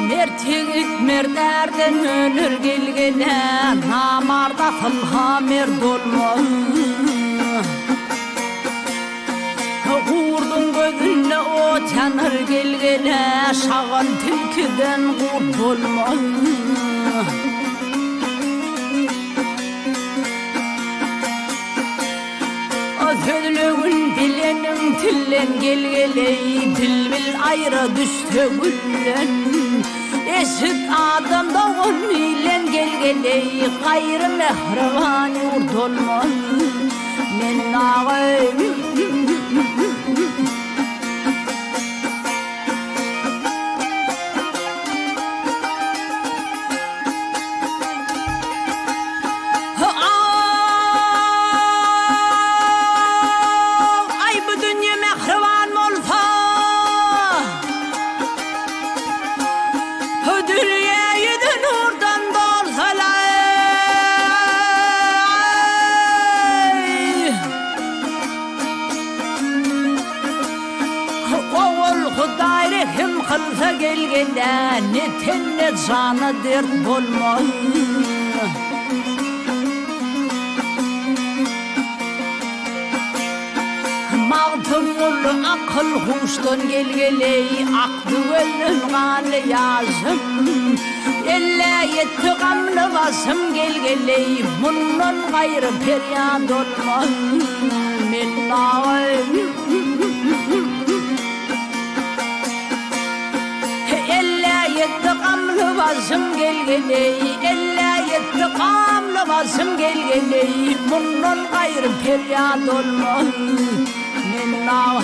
Mertigit merderden önür gelgene namarda kılha merdolma Kurdun gözünle o tanır gelgene şağın tilkiden kurtulma Sözlüğün bilenim tillen gelgeley Dilbil ayrı düştü güllen Eşit adam doğun ilen gelgeley Gayrı mehrivani urtolman Men ağayım Kılsa gelgende ne tenne canı dert bulma Mağdumul akıl huştan gelgeley Aklı ölün gani yazım Elle yetti gamlı basım gelgeley Bundan gayrı feryat olma Minna'yım Basım gelgeley, elle yetti kamlı basım gelgeley Bundan gayrı feryat olmaz Minna